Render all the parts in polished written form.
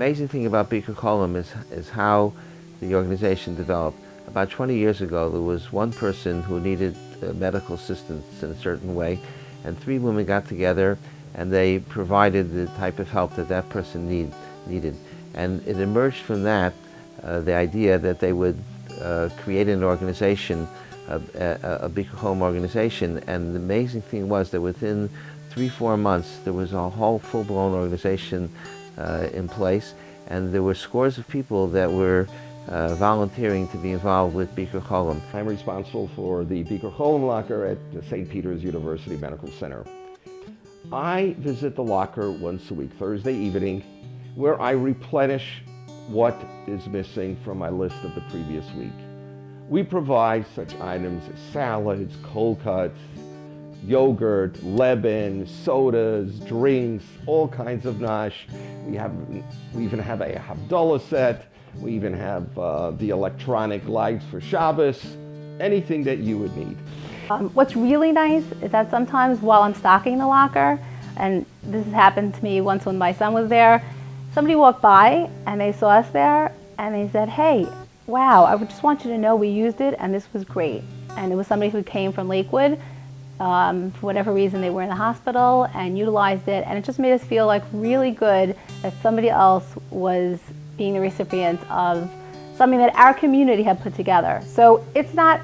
amazing thing about Bikur Cholim is how the organization developed. About 20 years ago, there was one person who needed medical assistance in a certain way, and 3 women got together and they provided the type of help that that person needed. And it emerged from that the idea that they would create an organization, a Bikur Cholim organization, and the amazing thing was that within 3-4 months there was a whole full-blown organization in place, and there were scores of people that were volunteering to be involved with Bikur Cholim. I'm responsible for the Bikur Cholim locker at the St. Peter's University Medical Center. I visit the locker once a week, Thursday evening, where I replenish what is missing from my list of the previous week. We provide such items as salads, cold cuts, yogurt, leban, sodas, drinks, all kinds of nash. We even have a Havdalah set. We even have the electronic lights for Shabbos, anything that you would need. What's really nice is that sometimes while I'm stocking the locker, and this has happened to me once when my son was there, somebody walked by and they saw us there and they said, "Hey, wow, I just want you to know we used it and this was great." And it was somebody who came from Lakewood. For whatever reason, they were in the hospital and utilized it, and it just made us feel like really good that somebody else was being the recipient of something that our community had put together. So it's not,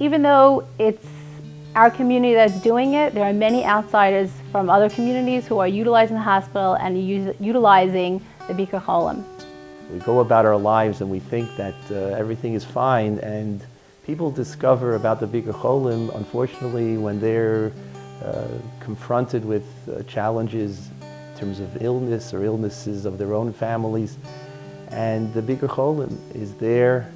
even though it's our community that's doing it, there are many outsiders from other communities who are utilizing the hospital and utilizing the Bikur Cholim. We go about our lives and we think that everything is fine, and people discover about the Bikur Cholim, unfortunately, when they're confronted with challenges in terms of illness or illnesses of their own families. And the Bikur Cholim is there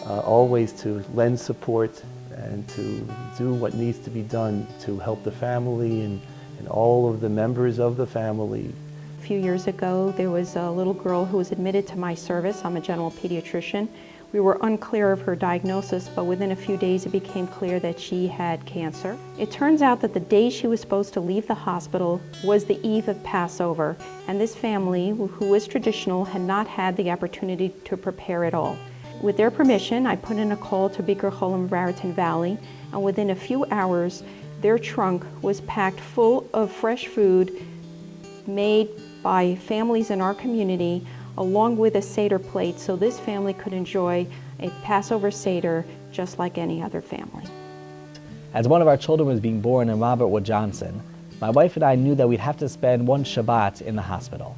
always to lend support and to do what needs to be done to help the family and all of the members of the family. A few years ago, there was a little girl who was admitted to my service. I'm a general pediatrician. We were unclear of her diagnosis, but within a few days it became clear that she had cancer. It turns out that the day she was supposed to leave the hospital was the eve of Passover, and this family, who was traditional, had not had the opportunity to prepare at all. With their permission, I put in a call to Bikur Cholim Raritan Valley, and within a few hours, their trunk was packed full of fresh food made by families in our community, along with a Seder plate, so this family could enjoy a Passover Seder just like any other family. As one of our children was being born in Robert Wood Johnson, my wife and I knew that we'd have to spend one Shabbat in the hospital.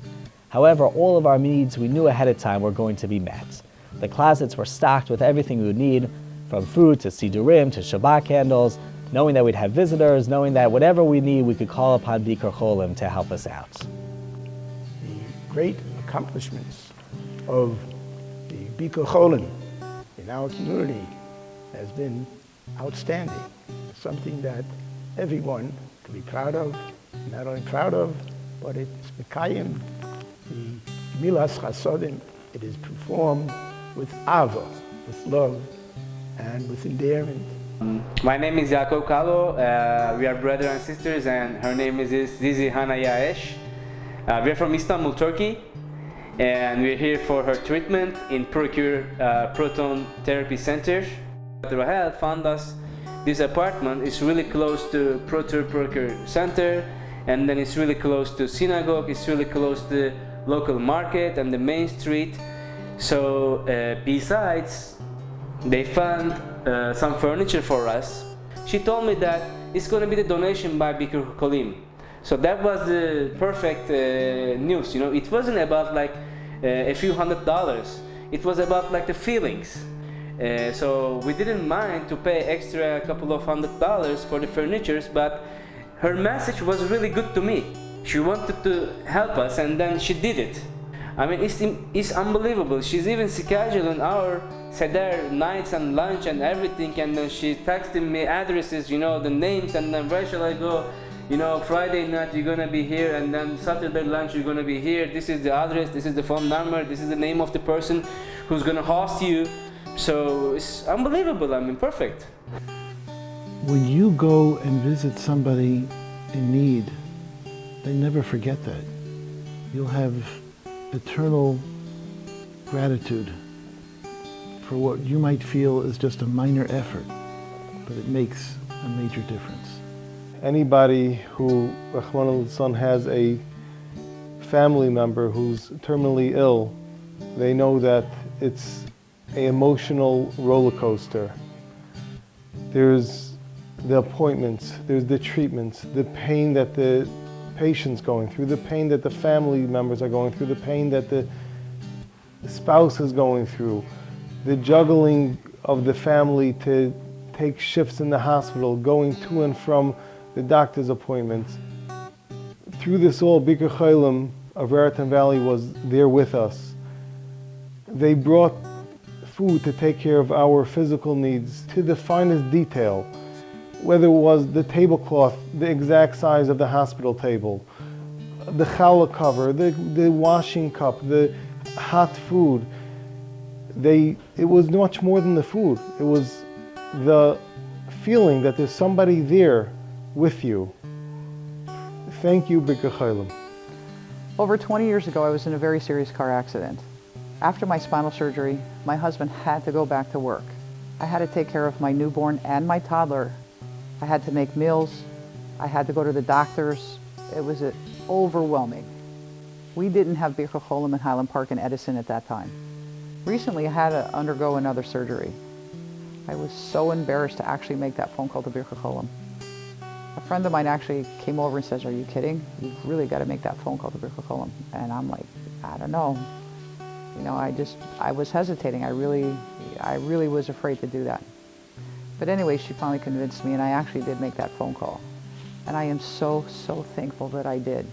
However, all of our needs we knew ahead of time were going to be met. The closets were stocked with everything we would need, from food to sidurim to Shabbat candles, knowing that we'd have visitors, knowing that whatever we need, we could call upon Bikur Cholim to help us out. The great accomplishments of the Bikur Cholim in our community has been outstanding. Something that everyone can be proud of, not only proud of, but it's Mekayim, the Milas Chasodim. It is performed with Ava, with love, and with endearment. My name is Yaakov Kalo. We are brothers and sisters, and her name is Zizi Hana Yaesh. We are from Istanbul, Turkey, and we're here for her treatment in Procure Proton Therapy Center. Rahel found us this apartment. It's really close to Procure Center, and then it's really close to synagogue. It's really close to local market and the main street. So besides, they found some furniture for us. She told me that it's going to be the donation by Bikur Cholim. So that was the perfect news. You know, it wasn't about like a few $100s. It was about like the feelings. So we didn't mind to pay extra a couple of $100s for the furnitures, but her message was really good to me. She wanted to help us, and then she did it. I mean, it's unbelievable. She's even scheduling our Seder nights and lunch and everything, and then she texted me addresses, you know, the names, and then where shall I go? You know, Friday night you're gonna be here, and then Saturday lunch you're gonna be here. This is the address, this is the phone number, this is the name of the person who's gonna host you. So it's unbelievable. I mean, perfect. When you go and visit somebody in need, they never forget that. You'll have eternal gratitude for what you might feel is just a minor effort, but it makes a major difference. Anybody who, Rahman al-San, has a family member who's terminally ill, they know that it's an emotional roller coaster. There's the appointments, there's the treatments, the pain that the patient's going through, the pain that the family members are going through, the pain that the spouse is going through, the juggling of the family to take shifts in the hospital, going to and from the doctor's appointments. Through this all, Bikur Cholim of Raritan Valley was there with us. They brought food to take care of our physical needs to the finest detail, whether it was the tablecloth, the exact size of the hospital table, the challah cover, the washing cup, the hot food. It was much more than the food. It was the feeling that there's somebody there with you. Thank you, Bikur Cholim. Over 20 years ago, I was in a very serious car accident. After my spinal surgery, my husband had to go back to work. I had to take care of my newborn and my toddler. I had to make meals. I had to go to the doctors. It was overwhelming. We didn't have Bikur Cholim in Highland Park in Edison at that time. Recently, I had to undergo another surgery. I was so embarrassed to actually make that phone call to Bikur Cholim. A friend of mine actually came over and says, "Are you kidding? You've really got to make that phone call to Bikur Cholim." And I'm like, I don't know. You know, I was hesitating. I really was afraid to do that. But anyway, she finally convinced me, and I actually did make that phone call. And I am so, so thankful that I did.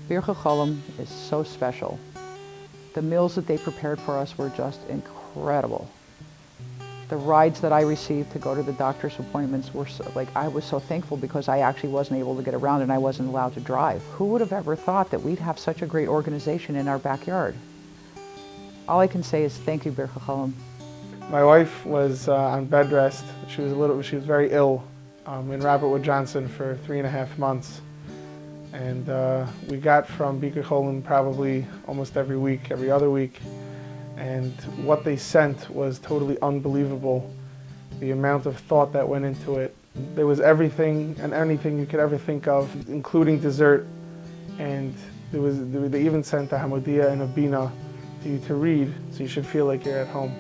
Bikur Cholim is so special. The meals that they prepared for us were just incredible. The rides that I received to go to the doctor's appointments were so, I was so thankful because I actually wasn't able to get around and I wasn't allowed to drive. Who would have ever thought that we'd have such a great organization in our backyard? All I can say is thank you, Bikur Cholim. My wife was on bed rest. She was very ill in Robert Wood Johnson for 3.5 months. And we got from Bikur Cholim probably almost every week, every other week. And what they sent was totally unbelievable. The amount of thought that went into it. There was everything and anything you could ever think of, including dessert. And they even sent a Hamodia and a Bina to you to read, so you should feel like you're at home.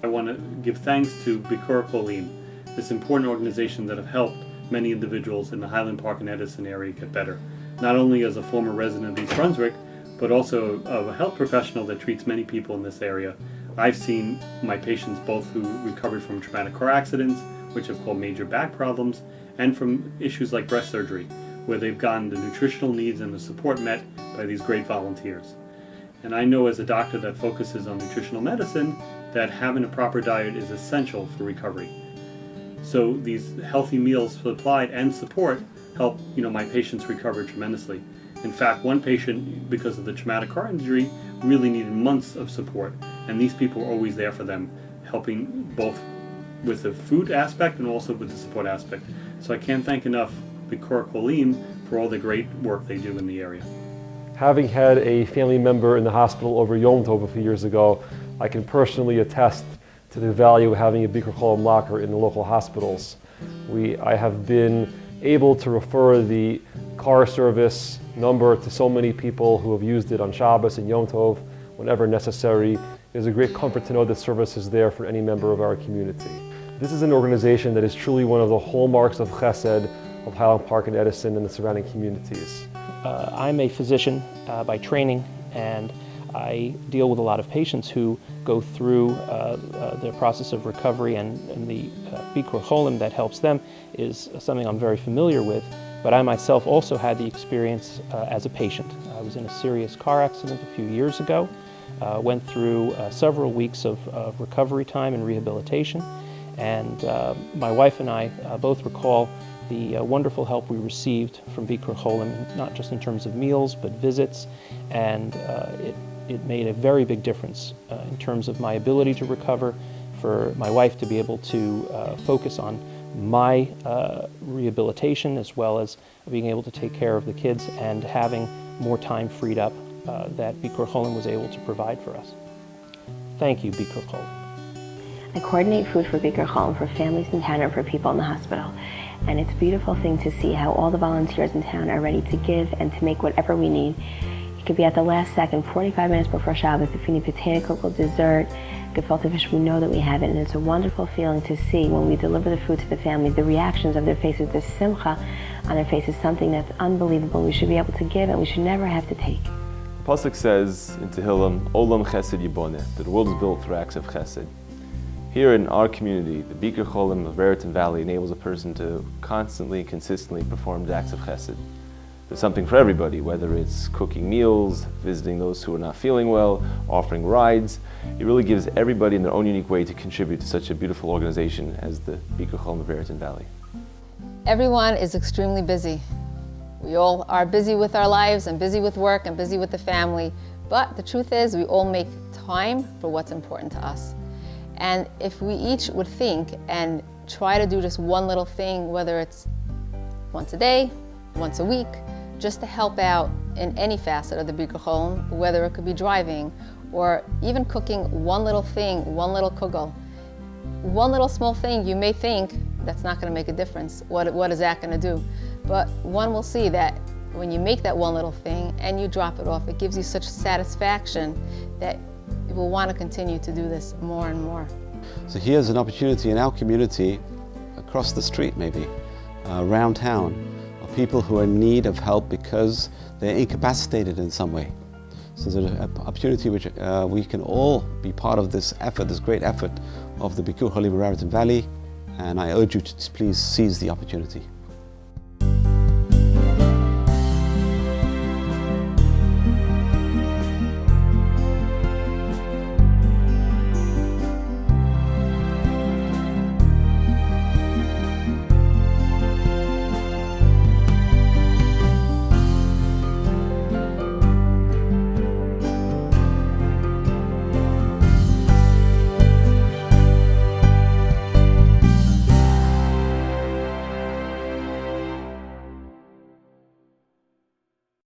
I want to give thanks to Bikur Cholim, this important organization that have helped many individuals in the Highland Park and Edison area get better. Not only as a former resident of East Brunswick, but also a health professional that treats many people in this area. I've seen my patients both who recovered from traumatic car accidents, which have caused major back problems, and from issues like breast surgery, where they've gotten the nutritional needs and the support met by these great volunteers. And I know as a doctor that focuses on nutritional medicine that having a proper diet is essential for recovery. So these healthy meals supplied and support help my patients recover tremendously. In fact, one patient, because of the traumatic car injury, really needed months of support, and these people were always there for them, helping both with the food aspect and also with the support aspect. So I can't thank enough Bikur Cholim for all the great work they do in the area. Having had a family member in the hospital over Yom Tov a few years ago, I can personally attest to the value of having a Bikur Cholim locker in the local hospitals. I have been able to refer the car service number to so many people who have used it on Shabbos and Yom Tov whenever necessary. It's a great comfort to know that service is there for any member of our community. This is an organization that is truly one of the hallmarks of Chesed of Highland Park and Edison and the surrounding communities. I'm a physician by training, and I deal with a lot of patients who go through the process of recovery, and the Bikur Cholim that helps them is something I'm very familiar with. But I myself also had the experience as a patient. I was in a serious car accident a few years ago, went through several weeks of recovery time and rehabilitation, and my wife and I both recall the wonderful help we received from Bikur Cholim, not just in terms of meals, but visits, and it made a very big difference in terms of my ability to recover, for my wife to be able to focus on my rehabilitation as well as being able to take care of the kids and having more time freed up that Bikur Cholim was able to provide for us. Thank you, Bikur Cholim. I coordinate food for Bikur Cholim for families in town and for people in the hospital. And it's a beautiful thing to see how all the volunteers in town are ready to give and to make whatever we need. It could be at the last second, 45 minutes before Shabbos, if we need potato kugel, dessert, gefilte fish, we know that we have it. And it's a wonderful feeling to see when we deliver the food to the families, the reactions of their faces, the simcha on their faces, something that's unbelievable. We should be able to give and we should never have to take. The Pasuk says in Tehillim, Olam Chesed Yiboneh, that the world is built through acts of chesed. Here in our community, the Bikur Cholim of Raritan Valley enables a person to constantly and consistently perform acts of chesed. There's something for everybody, whether it's cooking meals, visiting those who are not feeling well, offering rides. It really gives everybody in their own unique way to contribute to such a beautiful organization as the Bikur Cholim of Raritan Valley. Everyone is extremely busy. We all are busy with our lives and busy with work and busy with the family, but the truth is we all make time for what's important to us. And if we each would think and try to do just one little thing, whether it's once a day, once a week, just to help out in any facet of the Bikur Cholim, whether it could be driving or even cooking one little thing, one little kugel. One little small thing, you may think that's not going to make a difference. What is that going to do? But one will see that when you make that one little thing and you drop it off, it gives you such satisfaction that you will want to continue to do this more and more. So here's an opportunity in our community, across the street maybe, around town, of people who are in need of help because they're incapacitated in some way. So there's an opportunity which we can all be part of this effort, this great effort of the Bikur Cholim Raritan Valley, and I urge you to please seize the opportunity.